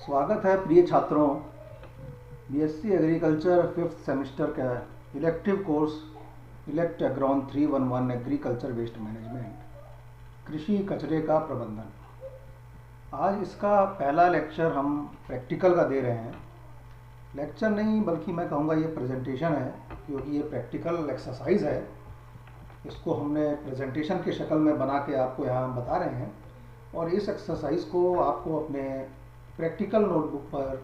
स्वागत है प्रिय छात्रों। बीएससी एग्रीकल्चर 5th सेमेस्टर का elective course elect agron 311 agriculture waste management, कृषि कचरे का प्रबंधन। आज इसका पहला लेक्चर हम प्रैक्टिकल का दे रहे हैं। लेक्चर नहीं बल्कि मैं कहूँगा ये प्रेजेंटेशन है, क्योंकि ये प्रैक्टिकल एक्सरसाइज है। इसको हमने प्रेजेंटेशन की शक्ल में बना के आपको यहाँ बता रहे हैं, और इस एक्सरसाइज को आपको अपने प्रैक्टिकल नोटबुक पर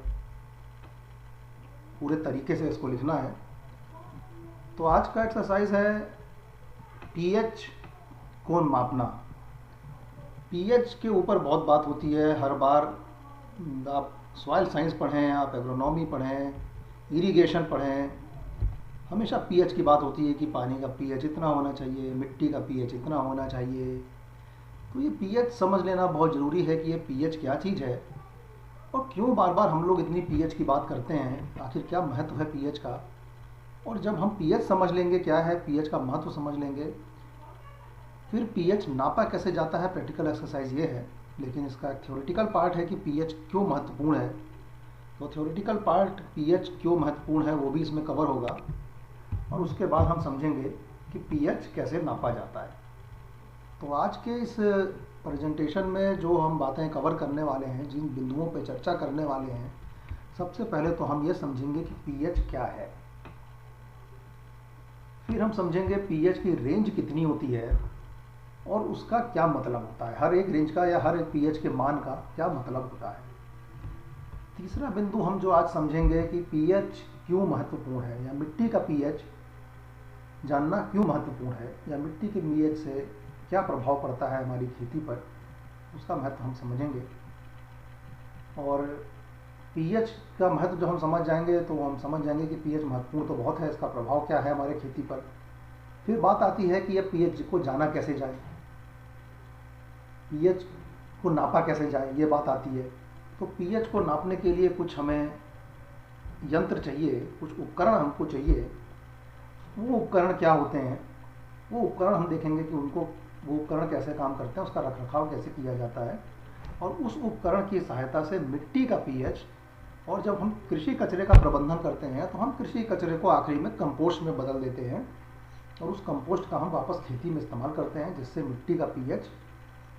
पूरे तरीके से इसको लिखना है। तो आज का एक्सरसाइज है पीएच को मापना। पीएच के ऊपर बहुत बात होती है हर बार। आप सॉइल साइंस पढ़ें, आप एग्रोनॉमी पढ़ें, इरिगेशन पढ़ें, हमेशा पीएच की बात होती है कि पानी का पीएच इतना होना चाहिए, मिट्टी का पीएच इतना होना चाहिए। तो ये पीएच समझ लेना बहुत ज़रूरी है कि ये पीएच क्या चीज़ है और क्यों बार बार हम लोग इतनी पीएच की बात करते हैं। आखिर क्या महत्व है पीएच का। और जब हम पीएच समझ लेंगे, क्या है पीएच का महत्व समझ लेंगे, फिर पीएच नापा कैसे जाता है, प्रैक्टिकल एक्सरसाइज ये है। लेकिन इसका एक थ्योरेटिकल पार्ट है कि पीएच क्यों महत्वपूर्ण है। तो थ्योरेटिकल पार्ट पीएच क्यों महत्वपूर्ण है वो भी इसमें कवर होगा, और उसके बाद हम समझेंगे कि पीएच कैसे नापा जाता है। तो आज के इस प्रेजेंटेशन में जो हम बातें कवर करने वाले हैं, जिन बिंदुओं पर चर्चा करने वाले हैं, सबसे पहले तो हम ये समझेंगे कि पीएच क्या है। फिर हम समझेंगे पीएच की रेंज कितनी होती है और उसका क्या मतलब होता है, हर एक रेंज का या हर एक पीएच के मान का क्या मतलब होता है। तीसरा बिंदु हम जो आज समझेंगे कि पीएच क्यों महत्वपूर्ण है, या मिट्टी का पीएच जानना क्यों महत्वपूर्ण है, या मिट्टी के पीएच से क्या प्रभाव पड़ता है हमारी खेती पर, उसका महत्व हम समझेंगे। और पीएच का महत्व जब हम समझ जाएंगे तो हम समझ जाएंगे कि पीएच महत्वपूर्ण तो बहुत है, इसका प्रभाव क्या है हमारे खेती पर। फिर बात आती है कि यह पीएच को जाना कैसे जाए, पीएच को नापा कैसे जाए, ये बात आती है। तो पीएच को नापने के लिए कुछ हमें यंत्र चाहिए, कुछ उपकरण हमको चाहिए। वो उपकरण क्या होते हैं, वो उपकरण हम देखेंगे कि वो उपकरण कैसे काम करते हैं, उसका रखरखाव कैसे किया जाता है, और उस उपकरण की सहायता से मिट्टी का पीएच। और जब हम कृषि कचरे का प्रबंधन करते हैं तो हम कृषि कचरे को आखिरी में कंपोस्ट में बदल देते हैं, और उस कंपोस्ट का हम वापस खेती में इस्तेमाल करते हैं, जिससे मिट्टी का पीएच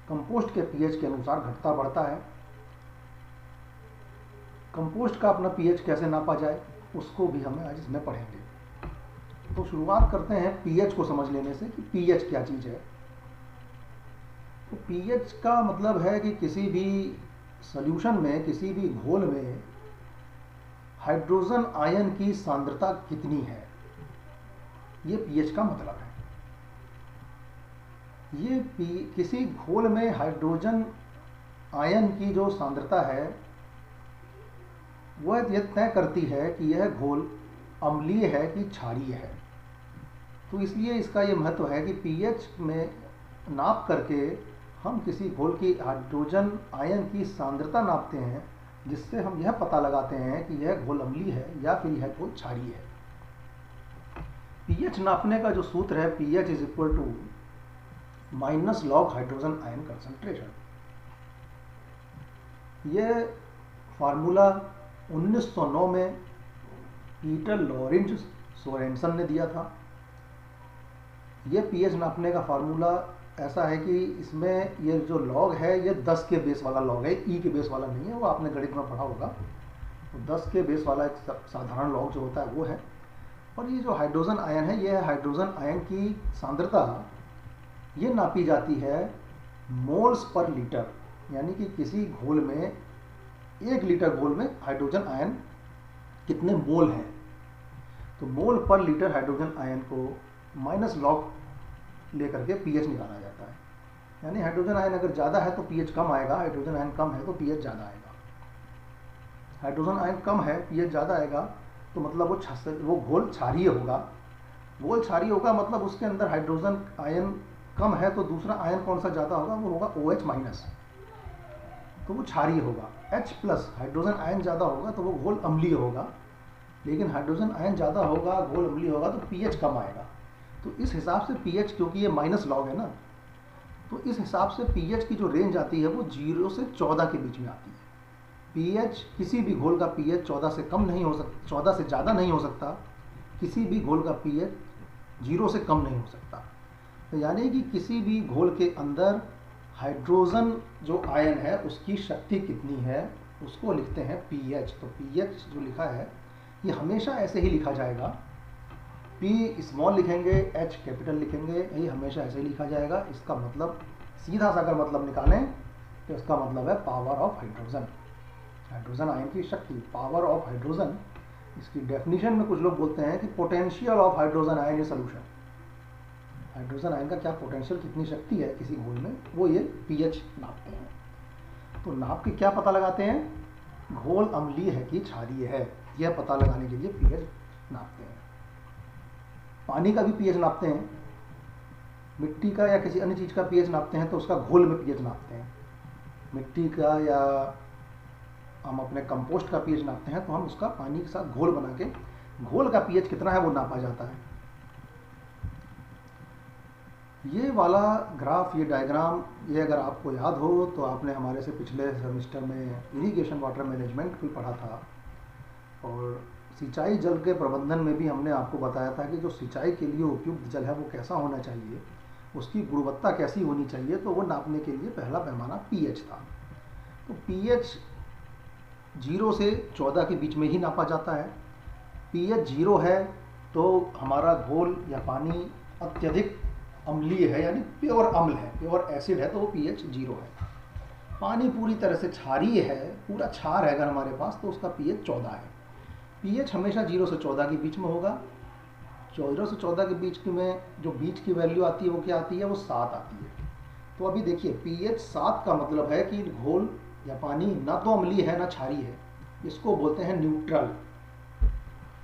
कंपोस्ट के पीएच के अनुसार घटता बढ़ता है। कंपोस्ट का अपना पीएच कैसे नापा जाए उसको भी हमें आज इसमें पढ़ेंगे। तो शुरुआत करते हैं पीएच को समझ लेने से कि पीएच क्या चीज़ है। तो पीएच का मतलब है कि किसी भी सॉल्यूशन में, किसी भी घोल में हाइड्रोजन आयन की सांद्रता कितनी है, ये पीएच का मतलब है। ये किसी घोल में हाइड्रोजन आयन की जो सांद्रता है वह यह तय करती है कि यह घोल अम्लीय है कि क्षारीय है। तो इसलिए इसका ये महत्व है कि पीएच में नाप करके हम किसी घोल की हाइड्रोजन आयन की सांद्रता नापते हैं, जिससे हम यह पता लगाते हैं कि यह घोल अम्लीय है या फिर यह घोल क्षारीय है। पीएच नापने का जो सूत्र है, pH is equal to minus log hydrogen ion concentration. यह फार्मूला 1909 में पीटर लॉरेंज सोरेनसन ने दिया था। यह पीएच नापने का फार्मूला ऐसा है कि इसमें ये जो लॉग है ये 10 के बेस वाला लॉग है, ई के बेस वाला नहीं है। वो आपने गणित में पढ़ा होगा। तो 10 के बेस वाला एक साधारण लॉग जो होता है वो है। और ये जो हाइड्रोजन आयन है, ये हाइड्रोजन आयन की सांद्रता ये नापी जाती है मोल्स पर लीटर, यानी कि किसी घोल में, 1 लीटर घोल में हाइड्रोजन आयन कितने मोल हैं। तो मोल पर लीटर हाइड्रोजन आयन को माइनस लॉग लेकर के पीएच निकाला जाता है। यानी हाइड्रोजन आयन अगर ज़्यादा है तो पीएच कम आएगा, हाइड्रोजन आयन कम है तो पीएच ज़्यादा आएगा। हाइड्रोजन आयन कम है, पीएच ज़्यादा आएगा, तो मतलब वो घोल क्षारीय होगा। घोल क्षारीय होगा मतलब उसके अंदर हाइड्रोजन आयन कम है, तो दूसरा आयन कौन सा ज़्यादा होगा, वो होगा OH माइनस, तो वो क्षारीय होगा। H प्लस हाइड्रोजन आयन ज़्यादा होगा तो वो घोल अम्लीय होगा। लेकिन हाइड्रोजन आयन ज़्यादा होगा, घोल अम्लीय होगा, तो पीएच कम आएगा। तो इस हिसाब से पीएच, क्योंकि ये माइनस लॉग है ना, तो इस हिसाब से पीएच की जो रेंज आती है वो 0 से 14 के बीच में आती है। पीएच, किसी भी घोल का पीएच 14 से कम नहीं हो सकता, 14 से ज़्यादा नहीं हो सकता, किसी भी घोल का पीएच 0 से कम नहीं हो सकता। तो यानी कि किसी भी घोल के अंदर हाइड्रोजन जो आयन है उसकी शक्ति कितनी है उसको लिखते हैं पीएच। तो पीएच जो लिखा है ये हमेशा ऐसे ही लिखा जाएगा, पी स्मॉल लिखेंगे, एच कैपिटल लिखेंगे, ये हमेशा ऐसे ही लिखा जाएगा। इसका मतलब सीधा सा अगर मतलब निकालें तो इसका मतलब है power of hydrogen, hydrogen ion की शक्ति, पावर ऑफ हाइड्रोजन। इसकी डेफिनेशन में कुछ लोग बोलते हैं कि potential of hydrogen ion in solution, hydrogen ion का क्या पोटेंशियल, कितनी शक्ति है किसी घोल में, वो ये पीएच नापते हैं। तो नाप के क्या पता लगाते हैं, घोल अम्लीय है कि क्षारीय है, यह पता लगाने के लिए पीएच नापते हैं। पानी का भी पीएच नापते हैं, मिट्टी का या किसी अन्य चीज़ का पीएच नापते हैं तो उसका घोल में पीएच नापते हैं। मिट्टी का या हम अपने कंपोस्ट का पीएच नापते हैं तो हम उसका पानी के साथ घोल बना के घोल का पीएच कितना है वो नापा जाता है। ये वाला ग्राफ, ये डायग्राम, ये अगर आपको याद हो तो आपने हमारे से पिछले सेमेस्टर में इरिगेशन वाटर मैनेजमेंट भी पढ़ा था, और सिंचाई जल के प्रबंधन में भी हमने आपको बताया था कि जो सिंचाई के लिए उपयुक्त जल है वो कैसा होना चाहिए, उसकी गुणवत्ता कैसी होनी चाहिए। तो वो नापने के लिए पहला पैमाना पीएच था। तो पीएच 0 से 14 के बीच में ही नापा जाता है। पीएच 0 है तो हमारा घोल या पानी अत्यधिक अम्लीय है, यानी प्योर अम्ल है, प्योर एसिड है, तो वो पीएच 0 है। पानी पूरी तरह से क्षारीय है, पूरा क्षार है अगर हमारे पास, तो उसका पीएच 14 है। पीएच हमेशा 0 से 14 के बीच में होगा। 0 से 14 के बीच में जो बीच की वैल्यू आती है वो क्या आती है, वो 7 आती है। तो अभी देखिए पीएच 7 का मतलब है कि घोल या पानी ना तो अम्लीय है ना क्षारीय है, इसको बोलते हैं न्यूट्रल।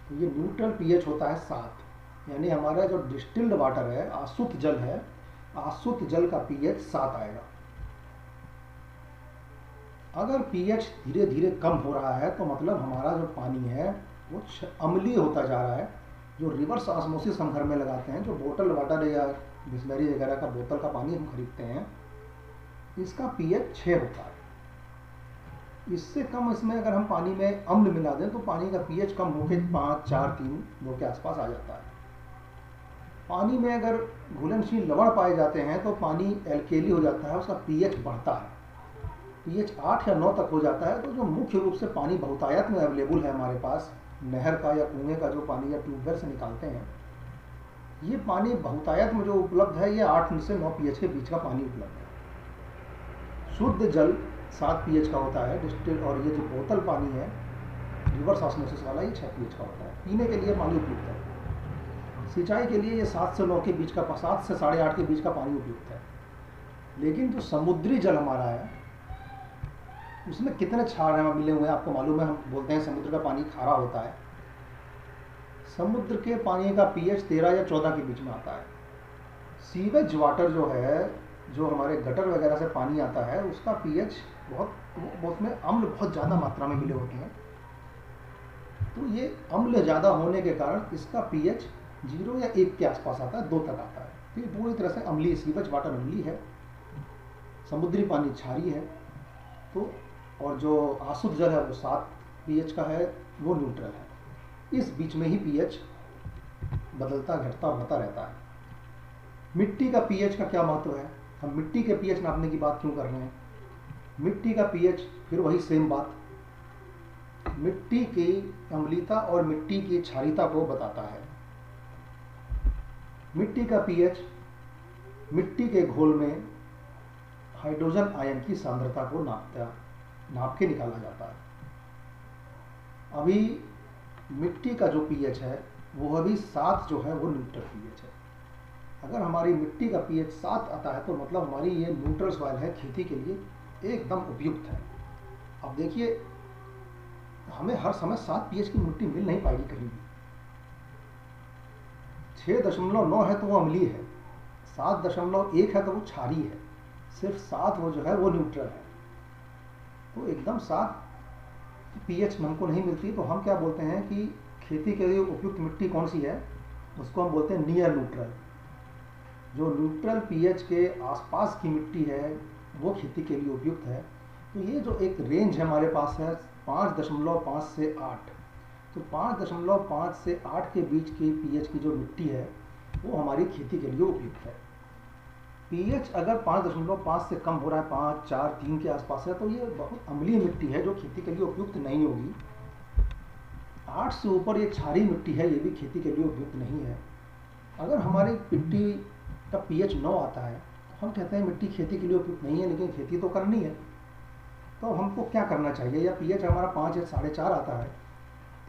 तो ये न्यूट्रल पीएच होता है 7, यानी हमारा जो डिस्टिल्ड वाटर है, आसुत जल है, आसुत जल का पीएच 7 आएगा। अगर पीएच धीरे धीरे कम हो रहा है तो मतलब हमारा जो पानी है वो अम्लीय होता जा रहा है। जो रिवर्स ऑस्मोसिस हम घर में लगाते हैं, जो बोतल वाटर या बिस्लरी वगैरह का बोतल का पानी हम खरीदते हैं, इसका पीएच 6 होता है। इससे कम इसमें अगर हम पानी में अम्ल मिला दें तो पानी का पीएच कम होकर 5, 4, 3, 2 के आसपास आ जाता है। पानी में अगर घुलनशील लवण पाए जाते हैं तो पानी एल्केली हो जाता है, उसका पीएच बढ़ता है, पीएच 8 या 9 तक हो जाता है। तो जो मुख्य रूप से पानी बहुतायत में अवेलेबल है हमारे पास, नहर का या कुएं का जो पानी या ट्यूबवेल से निकालते हैं, ये पानी बहुतायत में जो उपलब्ध है ये 8 से 9 पीएच के बीच का पानी उपलब्ध है। शुद्ध जल 7 पीएच का होता है डिस्टिल, और ये जो बोतल पानी है रिवर्स ऑस्मोसिस वाला ये 6 पीएच का होता है। पीने के लिए पानी उपयुक्त है। सिंचाई के लिए ये 7 से 9 के बीच का, 7 से 8.5 के बीच का पानी उपयुक्त है। लेकिन जो समुद्री जल हमारा है उसमें कितने क्षार हैं मिले हुए हैं आपको मालूम है। हम बोलते हैं समुद्र का पानी खारा होता है। समुद्र के पानी का पीएच 13 या 14 के बीच में आता है। सीवेज वाटर जो है, जो हमारे गटर वगैरह से पानी आता है, उसका पीएच उसमें अम्ल बहुत ज़्यादा मात्रा में मिले होते हैं। तो ये अम्ल ज़्यादा होने के कारण इसका पीएच 0 या 1 के आसपास आता है, 2 तक आता है। तो ये पूरी तरह से अम्लीय, सीवेज वाटर अम्लीय है, समुद्री पानी क्षारीय है। तो और जो आसुत जल है वो 7 पीएच का है, वो न्यूट्रल है। इस बीच में ही पीएच बदलता घटता बढ़ता रहता है। मिट्टी का पीएच का क्या महत्व है, हम मिट्टी के पीएच नापने की बात क्यों कर रहे हैं। मिट्टी का पीएच फिर वही सेम बात, मिट्टी की अम्लीयता और मिट्टी की क्षारीयता को बताता है। मिट्टी का पीएच मिट्टी के घोल में हाइड्रोजन आयन की सांद्रता को नाप के निकाला जाता है। अभी मिट्टी का जो पीएच है वो अभी 7 जो है वो न्यूट्रल पीएच है। अगर हमारी मिट्टी का पीएच 7 आता है तो मतलब हमारी ये न्यूट्रल सॉइल है, खेती के लिए एकदम उपयुक्त है। अब देखिए हमें हर समय 7 पीएच की मिट्टी मिल नहीं पाएगी कहीं भी। 6.9 है तो वो अम्लीय है, 7.1 है तो वो क्षारीय है, सिर्फ 7 वो जो है वो न्यूट्रल है। तो एकदम 7 पीएच हमको नहीं मिलती। तो हम क्या बोलते हैं कि खेती के लिए उपयुक्त मिट्टी कौन सी है, उसको हम बोलते हैं नियर न्यूट्रल। जो न्यूट्रल पीएच के आसपास की मिट्टी है वो खेती के लिए उपयुक्त है। तो ये जो एक रेंज है हमारे पास है 5.5 से 8, तो 5.5 से 8 के बीच की पीएच की जो मिट्टी है वो हमारी खेती के लिए उपयुक्त है। पीएच अगर 5.5 से कम हो रहा है, 5, 4, 3 के आसपास है, तो ये बहुत अम्लीय मिट्टी है जो खेती के लिए उपयुक्त नहीं होगी। 8 से ऊपर ये क्षारीय मिट्टी है, ये भी खेती के लिए उपयुक्त नहीं है। अगर हमारी मिट्टी का पीएच 9 आता है तो हम कहते हैं मिट्टी खेती के लिए उपयुक्त नहीं है, लेकिन खेती तो करनी है, तो हमको क्या करना चाहिए? या पीएच हमारा 5 या 4.5 आता है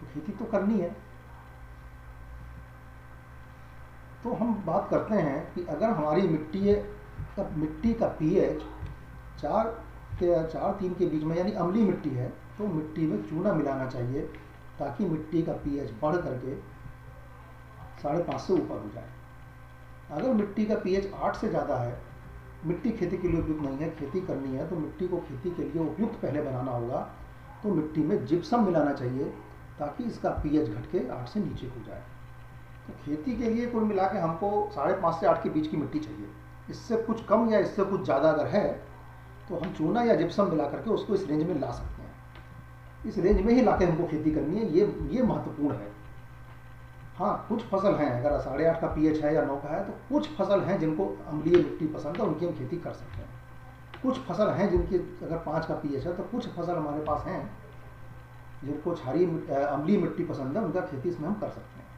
तो खेती तो करनी है। तो हम बात करते हैं कि अगर हमारी मिट्टी का पीएच 4 3 के बीच में यानी अम्लीय मिट्टी है, तो मिट्टी में चूना मिलाना चाहिए ताकि मिट्टी का पीएच बढ़ करके 5.5 से ऊपर हो जाए। अगर मिट्टी का पीएच 8 से ज़्यादा है, मिट्टी खेती के लिए उपयुक्त नहीं है, खेती करनी है, तो मिट्टी को खेती के लिए उपयुक्त पहले बनाना होगा, तो मिट्टी में जिप्सम मिलाना चाहिए ताकि इसका पीएच घट के 8 से नीचे हो जाए। तो खेती के लिए कुल मिला के हमको 5.5 से 8 के बीच की मिट्टी चाहिए। इससे कुछ कम या इससे कुछ ज़्यादा अगर है तो हम चूना या जिप्सम मिला करके उसको इस रेंज में ला सकते हैं। इस रेंज में ही ला के हमको खेती करनी है, ये महत्वपूर्ण है। हाँ, कुछ फसल हैं, अगर 8.5 का पीएच है या 9 का है, तो कुछ फसल हैं जिनको अम्लीय मिट्टी पसंद है, उनकी हम खेती कर सकते हैं। कुछ फसल हैं जिनकी अगर 5 का पीएच है, तो कुछ फसल हमारे पास हैं जिनको अम्लीय मिट्टी पसंद है, उनका खेती इसमें हम कर सकते हैं।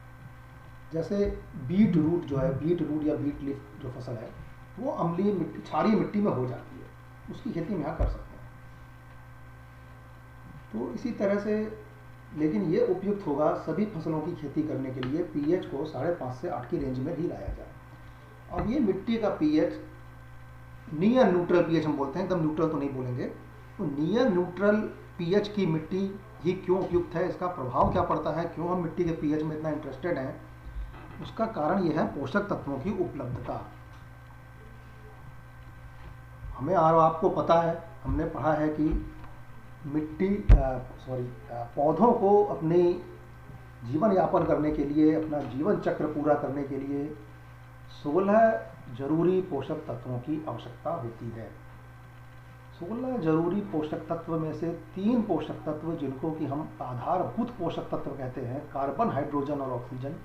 जैसे बीट रूट जो है, बीट रूट या बीट लीफ जो फसल है, वो अम्लीय मिट्टी, क्षारीय मिट्टी में हो जाती है, उसकी खेती हम यहाँ कर सकते हैं। तो इसी तरह से, लेकिन ये उपयुक्त होगा सभी फसलों की खेती करने के लिए पीएच को 5.5 से 8 की रेंज में ही लाया जाए। अब ये मिट्टी का पीएच नियर न्यूट्रल पीएच हम बोलते हैं, एकदम न्यूट्रल तो नहीं बोलेंगे। तो नियर न्यूट्रल पीएच की मिट्टी ही क्यों उपयुक्त है, इसका प्रभाव क्या पड़ता है, क्यों हम मिट्टी के पीएच में इतना इंटरेस्टेड हैं? उसका कारण यह है पोषक तत्वों की उपलब्धता। हमें और आपको पता है, हमने पढ़ा है कि पौधों को अपने जीवन यापन करने के लिए, अपना जीवन चक्र पूरा करने के लिए 16 जरूरी पोषक तत्वों की आवश्यकता होती है। 16 जरूरी पोषक तत्व में से 3 पोषक तत्व जिनको कि हम आधारभूत पोषक तत्व कहते हैं, कार्बन, हाइड्रोजन और ऑक्सीजन,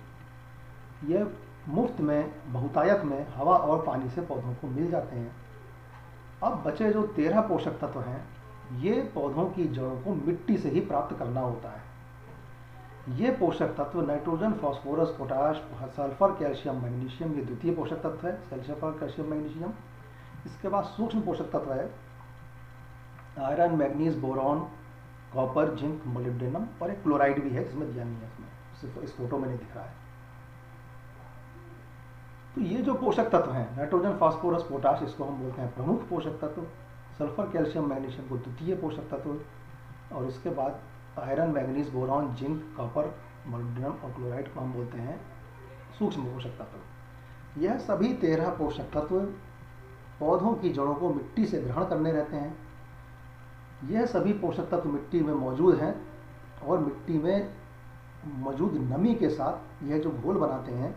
ये मुफ्त में, बहुतायत में हवा और पानी से पौधों को मिल जाते हैं। अब बचे जो 13 पोषक तत्व हैं, ये पौधों की जड़ों को मिट्टी से ही प्राप्त करना होता है। ये पोषक तत्व nitrogen, phosphorus, potash, sulphur, calcium, magnesium, ये द्वितीय पोषक तत्व है, सल्फर, कैल्शियम, मैग्नीशियम। इसके बाद सूक्ष्म पोषक तत्व है iron, manganese, boron, copper, zinc, molybdenum, और एक क्लोराइड भी है जिसमें दिया नहीं है, इसमें सिर्फ इस फोटो में नहीं दिख रहा है। तो ये जो पोषक तत्व हैं, नाइट्रोजन, फास्फोरस, पोटाश, इसको हम बोलते हैं प्रमुख पोषक तत्व। सल्फर, कैल्शियम, मैग्नीशियम को द्वितीय पोषक तत्व, और इसके बाद iron, manganese, boron, zinc, copper, molybdenum और क्लोराइड को हम बोलते हैं सूक्ष्म पोषक तत्व। यह सभी 13 पोषक तत्व पौधों की जड़ों को मिट्टी से ग्रहण करने रहते हैं। यह सभी पोषक तत्व मिट्टी में मौजूद हैं और मिट्टी में मौजूद नमी के साथ यह जो घोल बनाते हैं,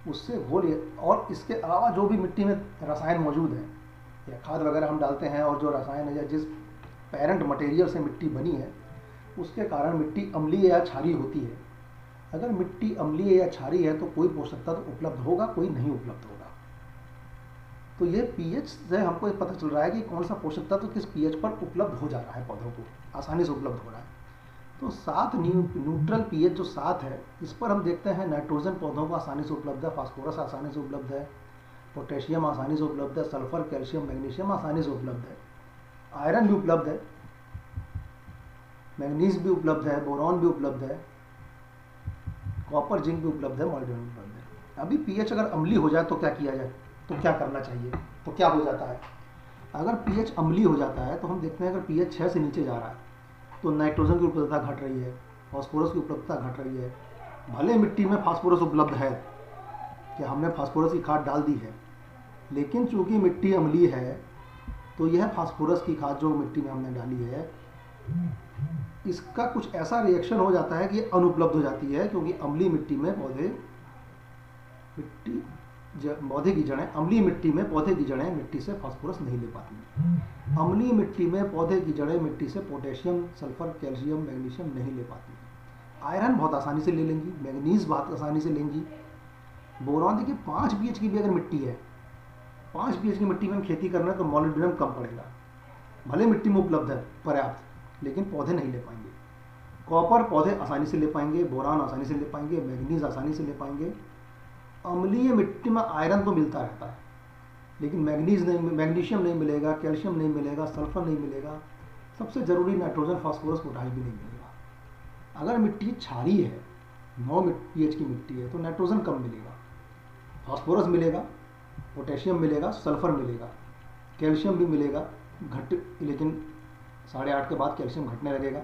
उससे घोल, और इसके अलावा जो भी मिट्टी में रसायन मौजूद हैं या खाद वगैरह हम डालते हैं, और जो रसायन है या जिस पेरेंट मटेरियल से मिट्टी बनी है, उसके कारण मिट्टी अम्लीय या क्षारीय होती है। अगर मिट्टी अम्लीय या क्षारीय है तो कोई पोषक तत्व उपलब्ध होगा, कोई नहीं उपलब्ध होगा। तो ये पीएच से हमको पता चल रहा है कि कौन सा पोषक तत्व किस पीएच पर उपलब्ध हो जा रहा है, पौधों को आसानी से उपलब्ध हो रहा है। तो 7 न्यूट्रल पीएच जो 7 है, इस पर हम देखते हैं नाइट्रोजन पौधों को आसानी से उपलब्ध है, फास्फोरस आसानी से उपलब्ध है, पोटेशियम आसानी से उपलब्ध है, सल्फर, कैल्शियम, मैग्नीशियम आसानी से उपलब्ध है, आयरन भी उपलब्ध है, मैग्नीज भी उपलब्ध है, बोरॉन भी उपलब्ध है, कॉपर, जिंक भी उपलब्ध है, मोलिब्डेनम भी उपलब्ध है। अभी पीएच अगर अम्लीय हो जाए तो क्या किया जाए, तो क्या करना चाहिए? तो क्या हो जाता है? अगर पीएच अम्लीय हो जाता है तो हम देखते हैं अगर पीएच 6 से नीचे जा रहा है तो नाइट्रोजन की उपलब्धता घट रही है, फास्फोरस की उपलब्धता घट रही है। भले मिट्टी में फास्फोरस उपलब्ध है कि हमने फास्फोरस की खाद डाल दी है, लेकिन चूंकि मिट्टी अम्लीय है तो यह फास्फोरस की खाद जो मिट्टी में हमने डाली है, इसका कुछ ऐसा रिएक्शन हो जाता है कि अनुपलब्ध हो जाती है, क्योंकि अम्लीय मिट्टी में पौधे की जड़ें, अम्लीय मिट्टी में पौधे की जड़ें मिट्टी से फास्फोरस नहीं ले पाती हैं। अम्लीय मिट्टी में पौधे की जड़ें मिट्टी से पोटेशियम, सल्फर, कैल्शियम, मैग्नीशियम नहीं ले पाती। आयरन बहुत आसानी से ले लेंगी, मैग्नीज बहुत आसानी से लेंगी। बोरॉन देखिए 5 pH की भी अगर मिट्टी है, 5 pH की मिट्टी में हम खेती कर रहे हैं तो मॉलिब्डेनम कम पड़ेगा, भले मिट्टी में उपलब्ध है पर्याप्त, लेकिन पौधे नहीं ले पाएंगे। कॉपर पौधे आसानी से ले पाएंगे, बोरान आसानी से ले पाएंगे, मैग्नीज आसानी से ले पाएंगे। अम्लीय मिट्टी में आयरन तो मिलता रहता है, लेकिन मैग्नीशियम नहीं मिलेगा, कैल्शियम नहीं मिलेगा, सल्फर नहीं मिलेगा, सबसे ज़रूरी नाइट्रोजन, फास्फोरस, पोटाश भी नहीं मिलेगा। अगर मिट्टी क्षारीय है, 9 pH की मिट्टी है, तो नाइट्रोजन कम मिलेगा, फास्फोरस मिलेगा, पोटेशियम मिलेगा, सल्फर मिलेगा, कैल्शियम भी मिलेगा लेकिन 8.5 के बाद कैल्शियम घटने लगेगा।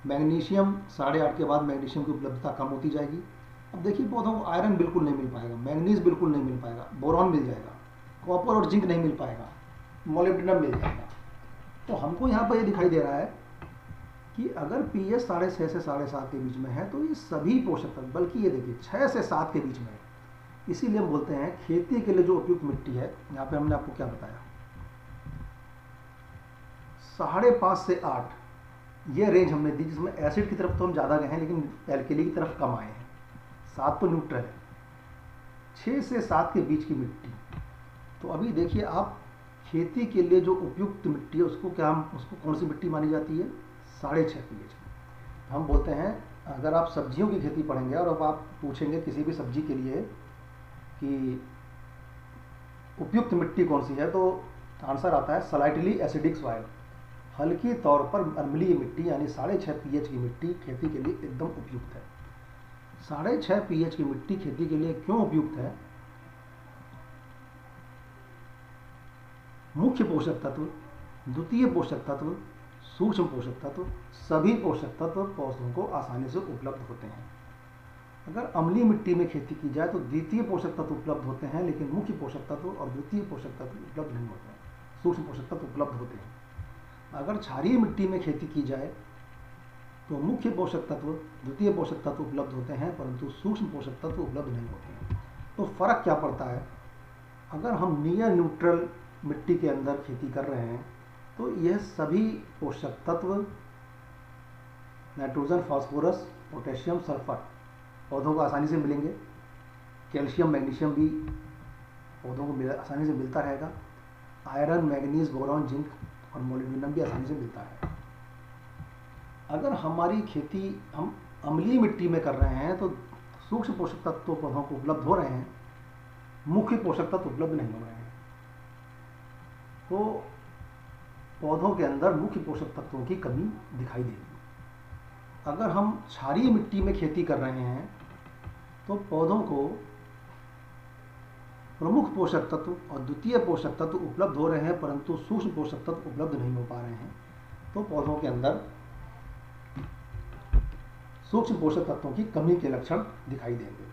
मैग्नीशियम 8.5 के बाद मैग्नीशियम की उपलब्धता कम होती जाएगी। अब देखिए पौधों को आयरन बिल्कुल नहीं मिल पाएगा, मैग्नीज बिल्कुल नहीं मिल पाएगा, बोरॉन मिल जाएगा, कॉपर और जिंक नहीं मिल पाएगा, मोलिब्डेनम मिल जाएगा। तो हमको यहाँ पर ये दिखाई दे रहा है कि अगर pH 6.5 से 7.5 के बीच में है तो ये सभी पोषक तत्व, बल्कि ये देखिए 6 से 7 के बीच में है। इसीलिए हम बोलते हैं खेती के लिए जो उपयुक्त मिट्टी है, यहाँ पे हमने आपको क्या बताया, 5.5 से 8 ये रेंज हमने दी, जिसमें एसिड की तरफ तो हम ज़्यादा गए हैं लेकिन एल्कली की तरफ कम आए हैं। 7 तो न्यूट्रल है। 6 से 7 के बीच की मिट्टी, तो अभी देखिए आप खेती के लिए जो उपयुक्त मिट्टी है उसको कौन सी मिट्टी मानी जाती है, 6.5 pH। हम बोलते हैं अगर आप सब्जियों की खेती पढ़ेंगे और अब आप पूछेंगे किसी भी सब्जी के लिए कि उपयुक्त मिट्टी कौन सी है, तो आंसर आता है स्लाइटली एसिडिक सॉइल, हल्की तौर पर अम्लीय मिट्टी, यानी 6.5 pH की मिट्टी खेती के लिए एकदम उपयुक्त है। 6.5 pH की मिट्टी खेती के लिए क्यों उपयुक्त है? मुख्य पोषक तत्व, द्वितीय पोषक तत्व, सूक्ष्म पोषक तत्व, सभी पोषक तत्व पौधों को आसानी से उपलब्ध होते हैं। अगर अम्लीय मिट्टी में खेती की जाए तो द्वितीय पोषक तत्व उपलब्ध होते हैं, लेकिन मुख्य पोषक तत्व और द्वितीय पोषक तत्व उपलब्ध नहीं होते हैं, सूक्ष्म पोषक तत्व उपलब्ध होते हैं। अगर क्षारीय मिट्टी में खेती की जाए तो मुख्य पोषक तत्व, द्वितीय पोषक तत्व उपलब्ध होते हैं, परंतु सूक्ष्म पोषक तत्व उपलब्ध नहीं होते हैं। तो फर्क क्या पड़ता है? अगर हम नियर न्यूट्रल मिट्टी के अंदर खेती कर रहे हैं तो यह सभी पोषक तत्व, नाइट्रोजन, फास्फोरस, पोटेशियम, सल्फर पौधों को आसानी से मिलेंगे। कैल्शियम, मैग्नीशियम भी पौधों को आसानी से मिलता रहेगा। आयरन, मैग्नीज, बोरॉन, जिंक और मोलिब्डेनम भी आसानी से मिलता है। अगर हमारी खेती हम अम्लीय मिट्टी में कर रहे हैं तो सूक्ष्म पोषक तत्व तो पौधों को उपलब्ध हो रहे हैं, मुख्य पोषक तत्व उपलब्ध नहीं हो रहे हैं। तो पौधों के अंदर मुख्य पोषक तत्वों की कमी दिखाई देगी। अगर हम क्षारीय मिट्टी में खेती कर रहे हैं तो पौधों को प्रमुख पोषक तत्व और द्वितीय पोषक तत्व उपलब्ध हो रहे हैं, परंतु सूक्ष्म पोषक तत्व उपलब्ध नहीं हो पा रहे हैं। तो पौधों के अंदर सूक्ष्म पोषक तत्वों की कमी के लक्षण दिखाई देंगे।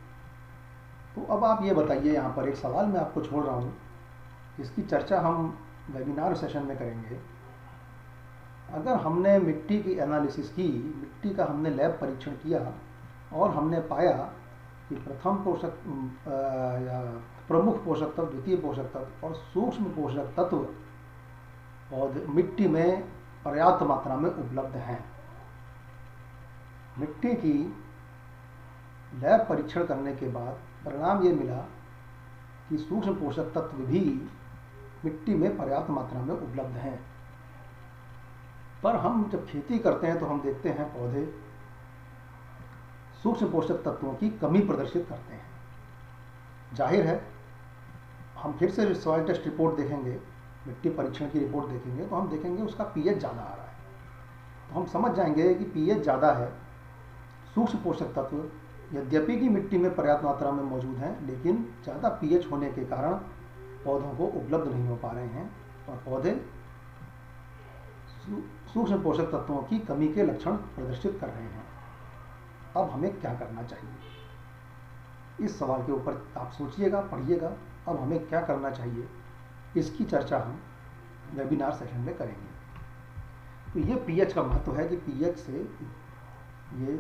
तो अब आप ये बताइए, यहाँ पर एक सवाल मैं आपको छोड़ रहा हूँ, इसकी चर्चा हम वेबिनार सेशन में करेंगे। अगर हमने मिट्टी की एनालिसिस की, मिट्टी का हमने लैब परीक्षण किया और हमने पाया कि प्रथम पोषक या प्रमुख पोषक तत्व, द्वितीय पोषक तत्व और सूक्ष्म पोषक तत्व और मिट्टी में पर्याप्त मात्रा में उपलब्ध हैं। मिट्टी की लैब परीक्षण करने के बाद परिणाम ये मिला कि सूक्ष्म पोषक तत्व भी मिट्टी में पर्याप्त मात्रा में उपलब्ध हैं। पर हम जब खेती करते हैं तो हम देखते हैं पौधे सूक्ष्म पोषक तत्वों की कमी प्रदर्शित करते हैं। जाहिर है, हम फिर से सॉइल टेस्ट रिपोर्ट देखेंगे, मिट्टी परीक्षण की रिपोर्ट देखेंगे तो हम देखेंगे उसका पीएच ज़्यादा आ रहा है। तो हम समझ जाएंगे कि पीएच ज़्यादा है। सूक्ष्म पोषक तत्व यद्यपि की मिट्टी में पर्याप्त मात्रा में मौजूद हैं, लेकिन ज़्यादा पीएच होने के कारण पौधों को उपलब्ध नहीं हो पा रहे हैं और पौधे सूक्ष्म पोषक तत्वों की कमी के लक्षण प्रदर्शित कर रहे हैं। अब हमें क्या करना चाहिए? इस सवाल के ऊपर आप सोचिएगा, पढ़िएगा। अब हमें क्या करना चाहिए, इसकी चर्चा हम वेबिनार सेशन में करेंगे। तो ये पीएच का महत्व है कि पीएच से ये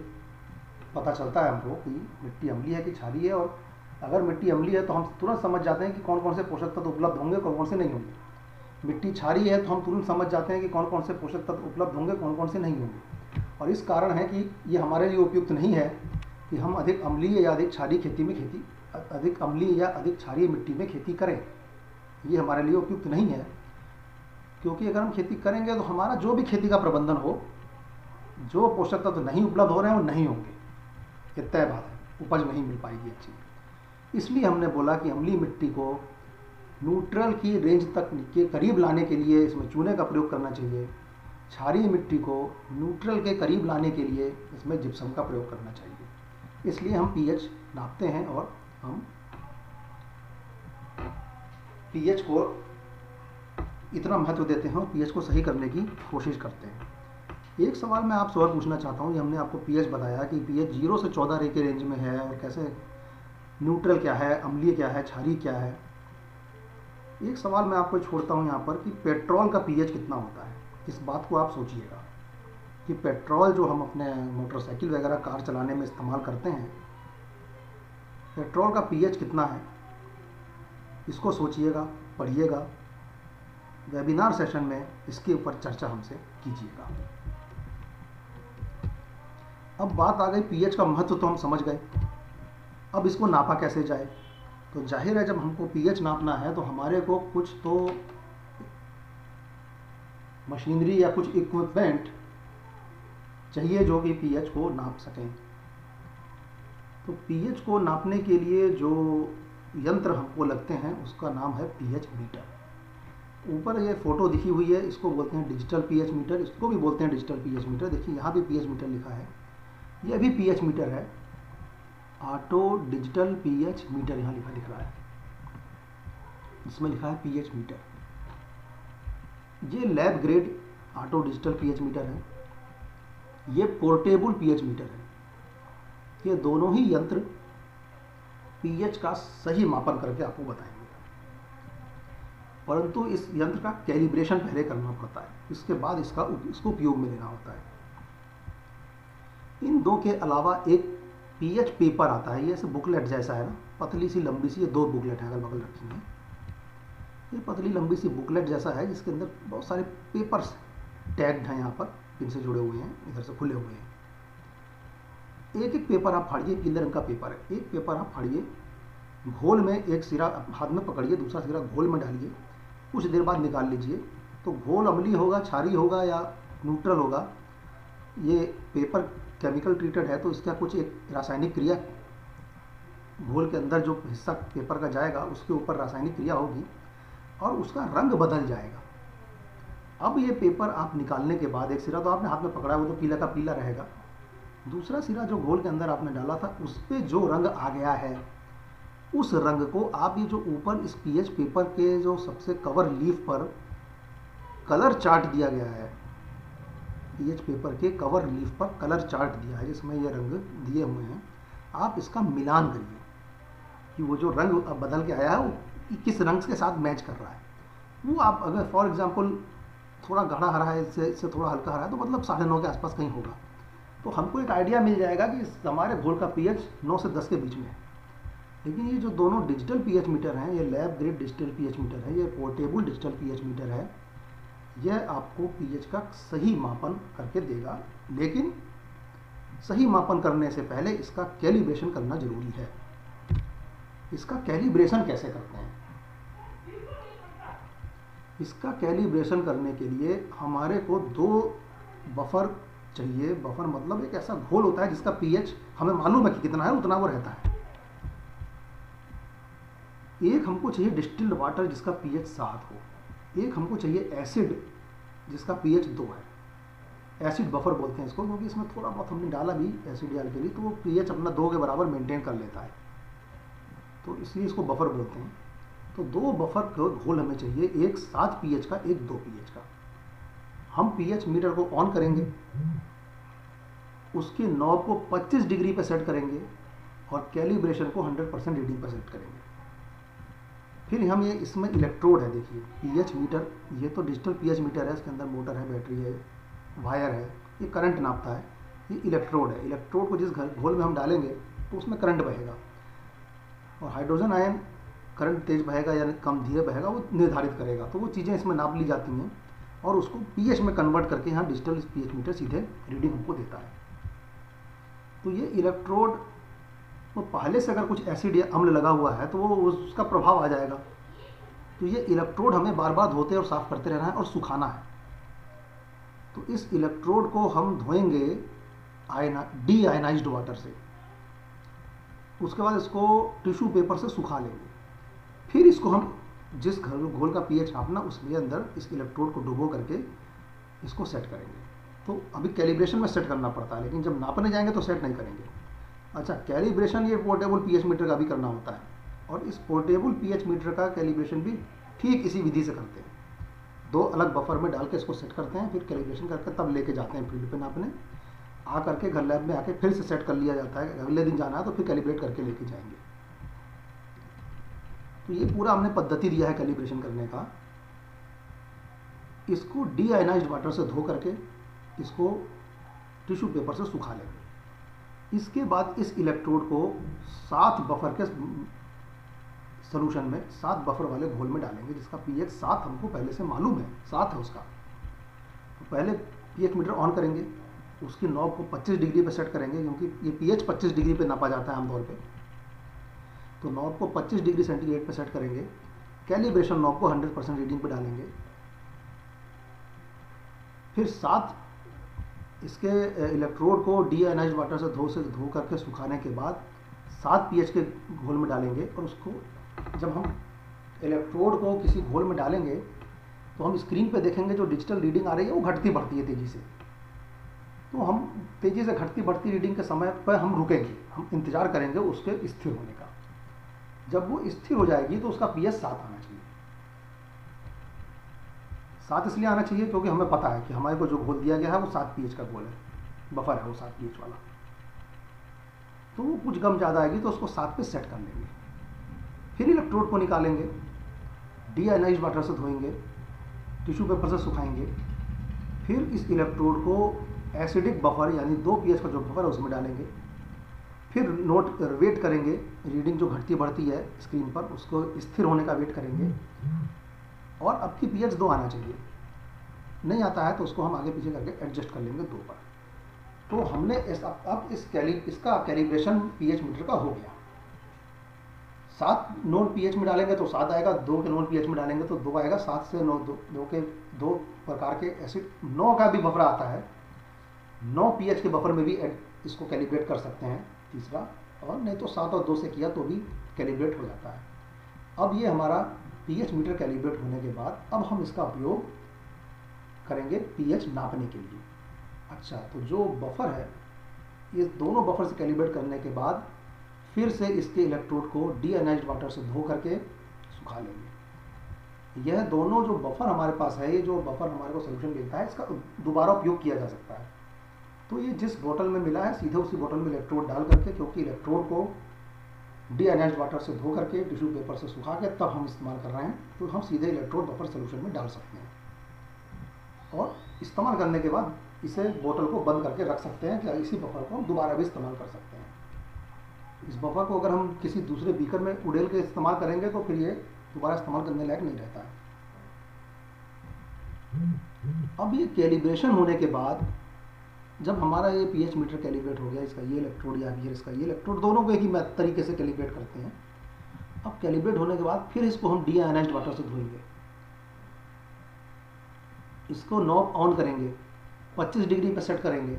पता चलता है हमको कि मिट्टी अम्लीय है कि क्षारीय है, और अगर मिट्टी अम्लीय है तो हम तुरंत समझ जाते हैं कि कौन कौन से पोषक तत्व उपलब्ध होंगे, कौन कौन से नहीं होंगे। मिट्टी क्षारीय है तो हम तुरंत समझ जाते हैं कि कौन कौन से पोषक तत्व उपलब्ध होंगे, कौन कौन से नहीं होंगे। और इस कारण है कि ये हमारे लिए उपयुक्त नहीं है कि हम अधिक अम्लीय या अधिक क्षारीय अधिक अम्लीय या अधिक क्षारीय मिट्टी में खेती करें। ये हमारे लिए उपयुक्त नहीं है, क्योंकि अगर हम खेती करेंगे तो हमारा जो भी खेती का प्रबंधन हो, जो पोषक तत्व नहीं उपलब्ध हो रहे हैं वो नहीं होंगे, ये तय बात है, उपज नहीं मिल पाएगी अच्छी। इसलिए हमने बोला कि अम्लीय मिट्टी को न्यूट्रल की रेंज तक के करीब लाने के लिए इसमें चूने का प्रयोग करना चाहिए, क्षारीय मिट्टी को न्यूट्रल के करीब लाने के लिए इसमें जिप्सम का प्रयोग करना चाहिए। इसलिए हम पीएच नापते हैं और हम पीएच को इतना महत्व देते हैं और पीएच को सही करने की कोशिश करते हैं। एक सवाल मैं आपसे और पूछना चाहता हूँ, ये हमने आपको पीएच बताया कि पीएच 0 से 14 के रेंज में है, और कैसे न्यूट्रल क्या है, अम्लीय क्या है, क्षारीय क्या है। एक सवाल मैं आपको छोड़ता हूँ यहाँ पर कि पेट्रोल का पीएच कितना होता है। इस बात को आप सोचिएगा कि पेट्रोल जो हम अपने मोटरसाइकिल वगैरह कार चलाने में इस्तेमाल करते हैं, पेट्रोल का पीएच कितना है, इसको सोचिएगा, पढ़िएगा। वेबिनार सेशन में इसके ऊपर चर्चा हमसे कीजिएगा। अब बात आ गई पीएच का महत्व तो हम समझ गए, अब इसको नापा कैसे जाए। तो जाहिर है जब हमको पीएच नापना है तो हमारे को कुछ तो मशीनरी या कुछ इक्विपमेंट चाहिए जो कि पीएच को नाप सकें। तो पीएच को नापने के लिए जो यंत्र हमको लगते हैं उसका नाम है पीएच मीटर। ऊपर ये फोटो दिखी हुई है, इसको बोलते हैं डिजिटल पीएच मीटर, इसको भी बोलते हैं डिजिटल पीएच मीटर। देखिए यहाँ भी पीएच मीटर लिखा है, यह भी पीएच मीटर है, ऑटो डिजिटल पीएच मीटर यहाँ लिख रहा है, इसमें लिखा है पीएच मीटर। ये lab grade auto digital pH meter है, ये पोर्टेबल पीएच मीटर है। ये दोनों ही यंत्र पीएच का सही मापन करके आपको बताएंगे, परंतु इस यंत्र का कैलिब्रेशन पहले करना पड़ता है, इसके बाद इसको उपयोग में लेना होता है। इन दो के अलावा एक पीएच पेपर आता है, ये ऐसे बुकलेट जैसा है ना, पतली सी लंबी सी, ये दो बुकलेट हैं अगल बगल रखी हैं। ये पतली लंबी सी बुकलेट जैसा है जिसके अंदर बहुत सारे पेपर्स टैग्ड हैं, यहाँ पर पिन से जुड़े हुए हैं, इधर से खुले हुए हैं। एक एक पेपर आप फाड़िए, पीले रंग का पेपर है, एक पेपर आप फाड़िए, घोल में एक सिरा हाथ में पकड़िए, दूसरा सिरा घोल में डालिए, कुछ देर बाद निकाल लीजिए। तो घोल अम्लीय होगा, क्षारीय होगा या न्यूट्रल होगा। ये पेपर केमिकल ट्रीटेड है तो इसका कुछ एक रासायनिक क्रिया, घोल के अंदर जो हिस्सा पेपर का जाएगा उसके ऊपर रासायनिक क्रिया होगी और उसका रंग बदल जाएगा। अब ये पेपर आप निकालने के बाद, एक सिरा तो आपने हाथ में पकड़ा है, वो तो पीला का पीला रहेगा, दूसरा सिरा जो घोल के अंदर आपने डाला था उस पर जो रंग आ गया है, उस रंग को आप ये जो ऊपर इस पीएच पेपर के जो सबसे कवर लीफ पर कलर चार्ट दिया गया है, पीएच पेपर के कवर लीफ पर कलर चार्ट दिया है जिसमें ये रंग दिए हुए हैं, आप इसका मिलान करिए कि वो जो रंग बदल के आया है वो किस रंग के साथ मैच कर रहा है। वो आप अगर फॉर एग्जांपल थोड़ा गाढ़ा हरा है, इससे थोड़ा हल्का हरा है, तो मतलब 9.5 के आसपास कहीं होगा, तो हमको एक आइडिया मिल जाएगा कि हमारे घोल का पीएच 9 से 10 के बीच में है। लेकिन ये जो दोनों डिजिटल पीएच मीटर हैं, ये lab grade digital pH meter है, ये पोर्टेबल डिजिटल पीएच मीटर है, यह आपको पीएच का सही मापन करके देगा। लेकिन सही मापन करने से पहले इसका कैलिब्रेशन करना जरूरी है। इसका कैलिब्रेशन कैसे करते हैं? इसका कैलिब्रेशन करने के लिए हमारे को 2 बफर चाहिए। बफर मतलब एक ऐसा घोल होता है जिसका पीएच हमें मालूम है कि कितना है, उतना वो रहता है। एक हमको चाहिए डिस्टिल्ड वाटर जिसका पीएच 7 हो, एक हमको चाहिए एसिड जिसका पीएच 2 है। एसिड बफर बोलते हैं इसको, क्योंकि इसमें थोड़ा बहुत हमने डाला भी एसिड डाल के लिए, तो वो पीएच अपना 2 के बराबर मेंटेन कर लेता है, तो इसलिए इसको बफर बोलते हैं। तो 2 बफर का घोल हमें चाहिए, एक 7 पीएच का, एक 2 पीएच का। हम पीएच मीटर को ऑन करेंगे, उसके नॉब को 25 डिग्री पर सेट करेंगे और कैलिब्रेशन को 100% रीडिंग पर सेट करेंगे। फिर हम ये इसमें इलेक्ट्रोड है, देखिए पीएच मीटर, ये तो डिजिटल पीएच मीटर है, इसके अंदर मोटर है, बैटरी है, वायर है, ये करंट नापता है। ये इलेक्ट्रोड है, इलेक्ट्रोड को जिस घोल में हम डालेंगे तो उसमें करंट बहेगा और हाइड्रोजन आयन करंट तेज बहेगा या कम धीरे बहेगा वो निर्धारित करेगा। तो वो चीज़ें इसमें नाप ली जाती हैं और उसको पीएच में कन्वर्ट करके यहाँ डिजिटल पीएच मीटर सीधे रीडिंग हमको देता है। तो ये इलेक्ट्रोड वो पहले से अगर कुछ एसिड या अम्ल लगा हुआ है तो वो उसका प्रभाव आ जाएगा। तो ये इलेक्ट्रोड हमें बार बार धोते और साफ करते रहना है और सुखाना है। तो इस इलेक्ट्रोड को हम धोएंगे डी आयनाइज्ड वाटर से। उसके बाद इसको टिश्यू पेपर से सुखा लेंगे। फिर इसको हम जिस घोल का पीएच नापना उसके अंदर इस इलेक्ट्रोड को डुबो करके इसको सेट करेंगे। तो अभी कैलिब्रेशन में सेट करना पड़ता है, लेकिन जब नापने जाएंगे तो सेट नहीं करेंगे। अच्छा, कैलिब्रेशन ये पोर्टेबल पीएच मीटर का भी करना होता है, और इस पोर्टेबल पीएच मीटर का कैलिब्रेशन भी ठीक इसी विधि से करते हैं। 2 अलग बफर में डाल के इसको सेट करते हैं, फिर कैलिब्रेशन करके तब लेके जाते हैं फील्ड पे नापने। आ करके घर लैब में आके फिर से सेट कर लिया जाता है। अगले दिन जाना है तो फिर कैलिब्रेट करके लेके जाएंगे। तो ये पूरा हमने पद्धति दिया है कैलिब्रेशन करने का। इसको डी आयनाइज्ड वाटर से धो करके इसको टिश्यू पेपर से सुखा लेंगे। इसके बाद इस इलेक्ट्रोड को 7 बफर के सॉल्यूशन में 7 बफर वाले घोल में डालेंगे, जिसका पीएच 7 हमको पहले से मालूम है, 7 है उसका। तो पहले पीएच मीटर ऑन करेंगे, उसकी नॉब को 25 डिग्री पे सेट करेंगे, क्योंकि ये पीएच 25 डिग्री पे नापा जाता है आमतौर पे। तो नॉब को 25 डिग्री सेंटीग्रेड पे सेट करेंगे। कैलिब्रेशन नॉब को 100% रीडिंग पे डालेंगे। फिर 7 इसके इलेक्ट्रोड को डी आयनाइज्ड वाटर से धो करके सुखाने के बाद 7 पीएच के घोल में डालेंगे। और उसको जब हम इलेक्ट्रोड को किसी घोल में डालेंगे तो हम स्क्रीन पे देखेंगे जो डिजिटल रीडिंग आ रही है वो घटती बढ़ती है तेज़ी से। तो हम तेज़ी से घटती बढ़ती रीडिंग के समय पर हम रुकेंगे, हम इंतज़ार करेंगे उसके स्थिर होने का। जब वो स्थिर हो जाएगी तो उसका पीएच 7 आना चाहिए। 7 इसलिए आना चाहिए क्योंकि हमें पता है कि हमारे को जो घोल दिया गया है वो 7 पीएच का घोल है, बफर है वो 7 पीएच वाला। तो वो कुछ कम ज़्यादा आएगी तो उसको 7 पे सेट कर लेंगे। फिर इलेक्ट्रोड को निकालेंगे, डी आयनाइज्ड वाटर से धोएंगे, टिश्यू पेपर से सुखाएंगे। फिर इस इलेक्ट्रोड को एसिडिक बफर यानी 2 पीएच का जो बफर है उसमें डालेंगे। फिर वेट करेंगे, रीडिंग जो घटती बढ़ती है स्क्रीन पर उसको स्थिर होने का वेट करेंगे। और अब की पीएच 2 आना चाहिए, नहीं आता है तो उसको हम आगे पीछे करके एडजस्ट कर लेंगे 2 पर। तो हमने अब इसका कैलिब्रेशन पीएच मीटर का हो गया। 7 नोड पीएच में डालेंगे तो 7 आएगा, 2 के नोड पीएच में डालेंगे तो 2 आएगा। 7 से 9 2 के 2 प्रकार के एसिड, 9 का भी बफर आता है। 9 पीएच के बफर में भी इसको कैलिब्रेट कर सकते हैं तीसरा, और नहीं तो 7 और 2 से किया तो भी कैलिब्रेट हो जाता है। अब ये हमारा पीएच मीटर कैलिब्रेट होने के बाद अब हम इसका उपयोग करेंगे पीएच नापने के लिए। अच्छा, तो जो बफर है ये दोनों बफर से कैलिब्रेट करने के बाद फिर से इसके इलेक्ट्रोड को डी आयनाइज्ड वाटर से धो करके सुखा लेंगे। यह दोनों जो बफर हमारे पास है, ये जो बफर हमारे को सोल्यूशन मिलता है, इसका दोबारा उपयोग किया जा सकता है। तो ये जिस बोतल में मिला है सीधे उसी बोतल में इलेक्ट्रोड डाल करके, क्योंकि इलेक्ट्रोड को डी आयनाइज्ड वाटर से धो करके टिश्यू पेपर से सुखा के तब हम इस्तेमाल कर रहे हैं, तो हम सीधे इलेक्ट्रोड बफर सोल्यूशन में डाल सकते हैं। और इस्तेमाल करने के बाद इसे बोतल को बंद करके रख सकते हैं, क्या इसी बफर को हम दोबारा भी इस्तेमाल कर सकते हैं। इस बफर को अगर हम किसी दूसरे बीकर में उड़ेल के इस्तेमाल करेंगे तो फिर ये दोबारा इस्तेमाल करने लायक नहीं रहता है। अब ये कैलिब्रेशन होने के बाद जब हमारा ये पीएच मीटर कैलिब्रेट हो गया, इसका ये इलेक्ट्रोड या फिर इसका ये इलेक्ट्रोड, दोनों को एक ही तरीके से कैलिब्रेट करते हैं। अब कैलिब्रेट होने के बाद फिर इसको हम डी आयनाइज्ड वाटर से धोएंगे, इसको नॉब ऑन करेंगे, 25 डिग्री पर सेट करेंगे।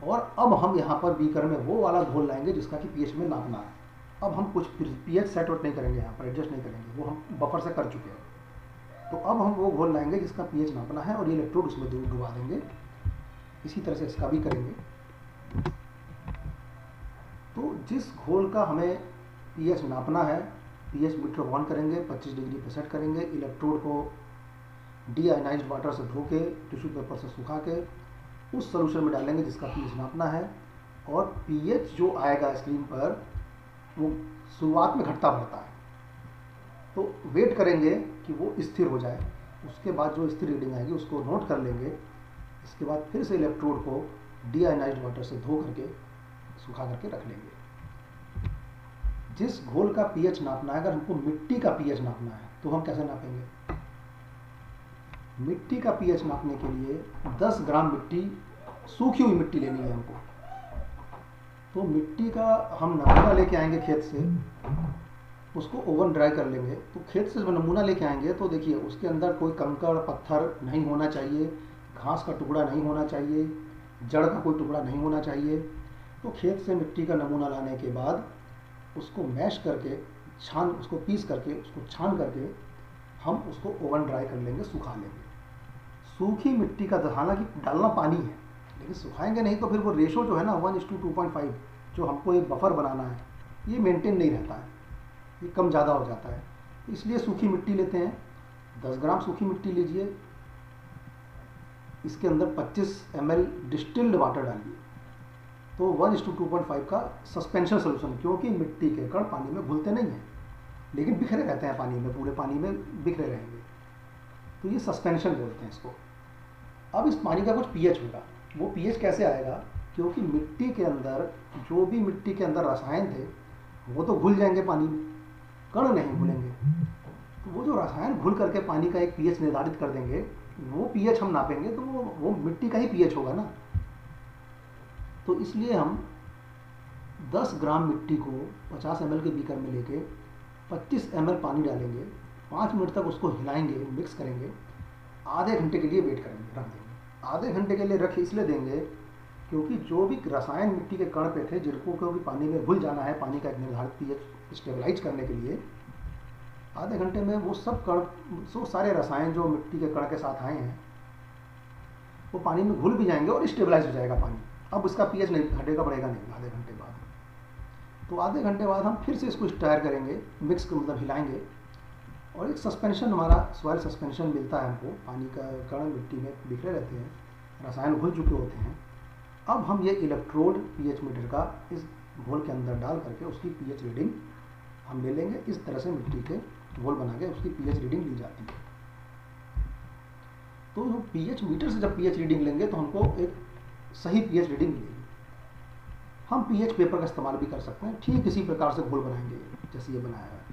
और अब हम यहाँ पर बीकर में वो वाला घोल लाएंगे जिसका कि पीएच में नापना है। अब हम कुछ पीएच सेट आउट नहीं करेंगे, यहाँ पर एडजस्ट नहीं करेंगे, वो हम बफर से कर चुके हैं। तो अब हम वो घोल लाएंगे जिसका पीएच नापना है और ये इलेक्ट्रोड उसमें डुबा देंगे। इसी तरह से इसका भी करेंगे। तो जिस घोल का हमें पीएच नापना है, पीएच मीटर ऑन करेंगे, 25 डिग्री पर सेट करेंगे, इलेक्ट्रोड को डी आयनाइज्ड वाटर से धो के टिश्यू पेपर से सुखा के उस सोल्यूशन में डालेंगे जिसका पीएच नापना है। और पीएच जो आएगा स्क्रीन पर वो शुरुआत में घटता बढ़ता है, तो वेट करेंगे कि वो स्थिर हो जाए। उसके बाद जो स्थिर रीडिंग आएगी उसको नोट कर लेंगे। इसके बाद फिर से इलेक्ट्रोड को डी आयनाइज्ड वाटर से धो करके सुखा करके रख लेंगे। जिस घोल का पीएच नापना है, अगर हमको मिट्टी का पीएच नापना है तो हम कैसे नापेंगे? मिट्टी का पीएच नापने के लिए 10 ग्राम मिट्टी, सूखी हुई मिट्टी लेनी है हमको। तो मिट्टी का हम नमूना लेके आएंगे खेत से, उसको ओवन ड्राई कर लेंगे। तो खेत से जब नमूना लेके आएंगे तो देखिए उसके अंदर कोई कंकड़ पत्थर नहीं होना चाहिए, घास का टुकड़ा नहीं होना चाहिए, जड़ का कोई टुकड़ा नहीं होना चाहिए। तो खेत से मिट्टी का नमूना लाने के बाद उसको मैश करके उसको पीस करके उसको छान करके हम उसको ओवन ड्राई कर लेंगे, सुखा लेंगे। सूखी मिट्टी का, हालांकि डालना पानी है लेकिन सुखाएंगे नहीं तो फिर वो रेशो जो है ना 1:2.5 जो हमको एक बफर बनाना है ये मेंटेन नहीं रहता है, ये कम ज़्यादा हो जाता है। इसलिए सूखी मिट्टी लेते हैं, 10 ग्राम सूखी मिट्टी लीजिए, इसके अंदर 25 ml डिस्टिल्ड वाटर डालिए। तो 1:2.5 का सस्पेंशन सोल्यूशन, क्योंकि मिट्टी के कण पानी में घुलते नहीं हैं लेकिन बिखरे रहते हैं पानी में, पूरे पानी में बिखरे रहेंगे, तो ये सस्पेंशन बोलते हैं इसको। अब इस पानी का कुछ पीएच होगा, वो पीएच कैसे आएगा? क्योंकि मिट्टी के अंदर जो भी मिट्टी के अंदर रसायन थे वो तो घुल जाएंगे पानी में, कण नहीं घुलेंगे। तो वो जो रसायन घुल करके पानी का एक पीएच निर्धारित कर देंगे, वो पीएच हम नापेंगे तो वो मिट्टी का ही पीएच होगा ना। तो इसलिए हम 10 ग्राम मिट्टी को 50 ml के बीकर में लेके 25 ml पानी डालेंगे, 5 मिनट तक उसको हिलाएंगे, मिक्स करेंगे, आधे घंटे के लिए वेट करेंगे, रख देंगे। आधे घंटे के लिए रख इसलिए देंगे क्योंकि जो भी रसायन मिट्टी के कण पे थे जिनको भी पानी में घुल जाना है, पानी का एक निर्धारित पीएच स्टेबलाइज करने के लिए, आधे घंटे में वो सब कण, वो सारे रसायन जो मिट्टी के कण के साथ आए हैं वो पानी में घुल भी जाएंगे और स्टेबलाइज हो जाएगा पानी। अब इसका पीएच नहीं घटेगा, बढ़ेगा नहीं आधे घंटे बाद। तो आधे घंटे बाद हम फिर से इसको स्टायर करेंगे, मिक्स मतलब हिलाएंगे, और एक सस्पेंशन, हमारा सॉइल सस्पेंशन मिलता है हमको। पानी का कण मिट्टी में बिखरे रहते हैं, रसायन घुल चुके होते हैं। अब हम ये इलेक्ट्रोड पीएच मीटर का इस घोल के अंदर डाल करके उसकी पीएच रीडिंग हम ले लेंगे। इस तरह से मिट्टी के घोल बना के उसकी पीएच रीडिंग ली जाती है। तो पीएच मीटर से जब पीएच रीडिंग लेंगे तो हमको एक सही पीएच रीडिंग मिलेगी। हम पीएच पेपर का इस्तेमाल भी कर सकते हैं, ठीक इसी प्रकार से घोल बनाएंगे जैसे ये बनाया है।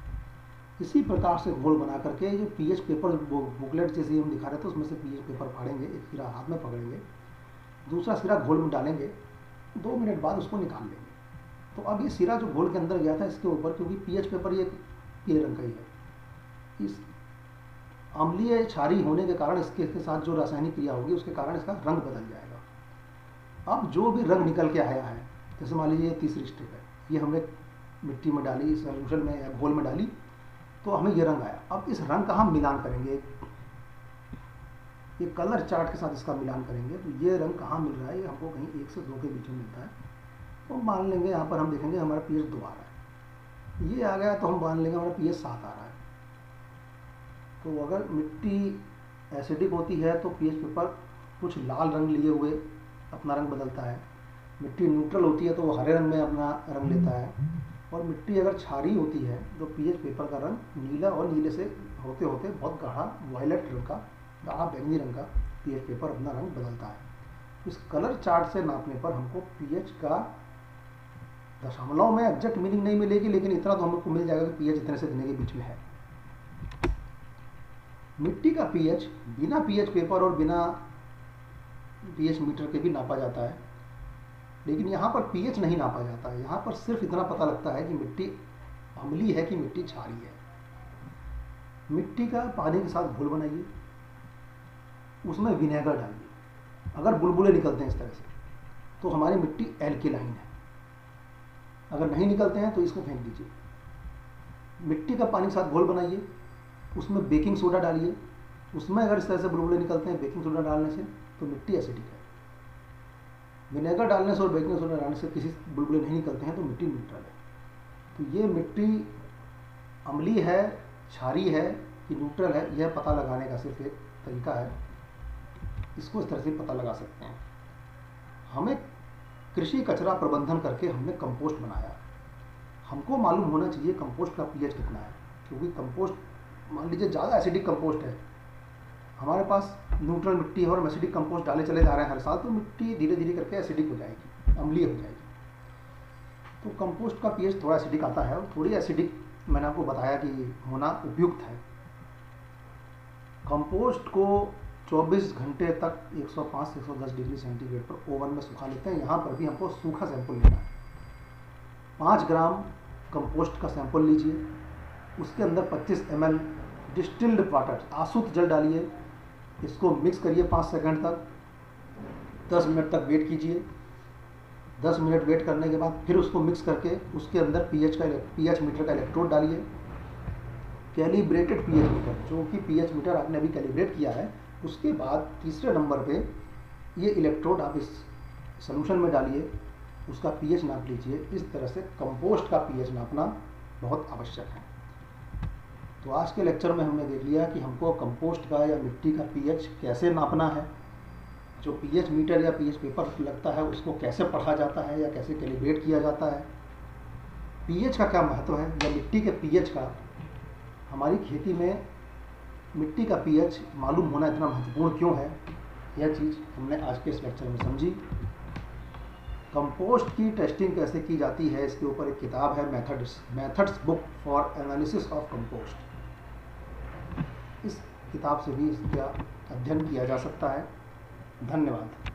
इसी प्रकार से घोल बना करके जो पीएच पेपर बुकलेट जैसे हम दिखा रहे थे उसमें से पीएच पेपर फाड़ेंगे, एक सिरा हाथ में पकड़ेंगे, दूसरा सिरा घोल में डालेंगे, 2 मिनट बाद उसको निकाल लेंगे। तो अब ये सिरा जो घोल के अंदर गया था इसके ऊपर, क्योंकि पीएच पेपर ये पीले रंग का ही है, इस अम्लीय क्षारीय होने के कारण इसके साथ जो रासायनिक क्रिया होगी उसके कारण इसका रंग बदल जाएगा। अब जो भी रंग निकल के आया है, जैसे मान लीजिए ये तीसरी स्टेप है, ये हमने मिट्टी में डाली, सॉल्यूशन में या घोल में डाली तो हमें ये रंग आया। अब इस रंग का हम मिलान करेंगे, ये कलर चार्ट के साथ इसका मिलान करेंगे। तो ये रंग कहाँ मिल रहा है? ये हमको कहीं 1 से 2 के बीच में मिलता है। तो मान लेंगे यहाँ पर हम देखेंगे हमारा पीएच 2 आ रहा है, ये आ गया तो हम मान लेंगे हमारा पीएच 7 आ रहा है। तो अगर मिट्टी एसिडिक होती है तो पीएच पेपर कुछ लाल रंग लिए हुए अपना रंग बदलता है, मिट्टी न्यूट्रल होती है तो वो हरे रंग में अपना रंग लेता है, और मिट्टी अगर क्षारीय होती है तो पीएच पेपर का रंग नीला, और नीले से होते होते बहुत गाढ़ा वायलेट रंग का, गाढ़ा बैंगनी रंग का पीएच पेपर अपना रंग बदलता है। इस कलर चार्ट से नापने पर हमको पीएच का दशमलव में एग्जैक्ट मीनिंग नहीं मिलेगी, लेकिन इतना तो हमको मिल जाएगा कि पीएच इतने से इतने के बीच में है। मिट्टी का पीएच बिना पीएच पेपर और बिना पीएच मीटर के भी नापा जाता है, लेकिन यहाँ पर पीएच नहीं नापा जाता है। यहाँ पर सिर्फ इतना पता लगता है कि मिट्टी अम्लीय है कि मिट्टी क्षारीय है। मिट्टी का पानी के साथ घोल बनाइए, उसमें विनेगर डालिए। अगर बुलबुले निकलते हैं इस तरह से तो हमारी मिट्टी एल्केलाइन है, अगर नहीं निकलते हैं तो इसको फेंक दीजिए। मिट्टी का पानी के साथ घोल बनाइए, उसमें बेकिंग सोडा डालिए, उसमें अगर इस तरह से बुलबुले निकलते हैं बेकिंग सोडा डालने से तो मिट्टी एसिडिक है। विनेगर डालने से और बेकिंग सोडा डालने से किसी बुलबुले नहीं निकलते हैं तो मिट्टी न्यूट्रल है। तो ये मिट्टी अम्लीय है, क्षारीय है कि न्यूट्रल है, यह पता लगाने का सिर्फ एक तरीका है, इसको इस तरह से पता लगा सकते हैं। हमें कृषि कचरा प्रबंधन करके हमने कंपोस्ट बनाया, हमको मालूम होना चाहिए कंपोस्ट का पीएच कितना है, क्योंकि कंपोस्ट मान लीजिए ज़्यादा एसिडिक कंपोस्ट है, हमारे पास न्यूट्रल मिट्टी है और हम एसिडिक कंपोस्ट डाले चले जा रहे हैं हर साल, तो मिट्टी धीरे धीरे करके एसिडिक हो जाएगी, अम्लीय हो जाएगी। तो कंपोस्ट का पीएच थोड़ा एसिडिक आता है, और थोड़ी एसिडिक मैंने आपको बताया कि होना उपयुक्त है। कंपोस्ट को 24 घंटे तक 105 से 110 डिग्री सेंटीग्रेड पर ओवन में सुखा लेते हैं। यहाँ पर भी हमको सूखा सैंपल लेना है। 5 ग्राम कंपोस्ट का सैंपल लीजिए, उसके अंदर 25 ml डिस्टिल्ड वाटर, आसुत जल डालिए, इसको मिक्स करिए 5 सेकंड तक, 10 मिनट तक वेट कीजिए। 10 मिनट वेट करने के बाद फिर उसको मिक्स करके उसके अंदर पीएच मीटर का इलेक्ट्रोड डालिए। कैलिब्रेटेड पीएच मीटर, जो कि पीएच मीटर आपने अभी कैलिब्रेट किया है, उसके बाद तीसरे नंबर पे ये इलेक्ट्रोड आप इस सॉल्यूशन में डालिए, उसका पीएच नाप लीजिए। इस तरह से कंपोस्ट का पीएच नापना बहुत आवश्यक है। तो आज के लेक्चर में हमने देख लिया कि हमको कंपोस्ट का या मिट्टी का पीएच कैसे नापना है, जो पीएच मीटर या पीएच पेपर लगता है उसको कैसे पढ़ा जाता है या कैसे कैलिब्रेट किया जाता है, पीएच का क्या महत्व है, या मिट्टी के पीएच का, हमारी खेती में मिट्टी का पीएच मालूम होना इतना महत्वपूर्ण क्यों है, यह चीज़ हमने आज के इस लेक्चर में समझी। कंपोस्ट की टेस्टिंग कैसे की जाती है, इसके ऊपर एक किताब है, methods book for analysis of compost. इस किताब से भी इसका अध्ययन किया जा सकता है। धन्यवाद।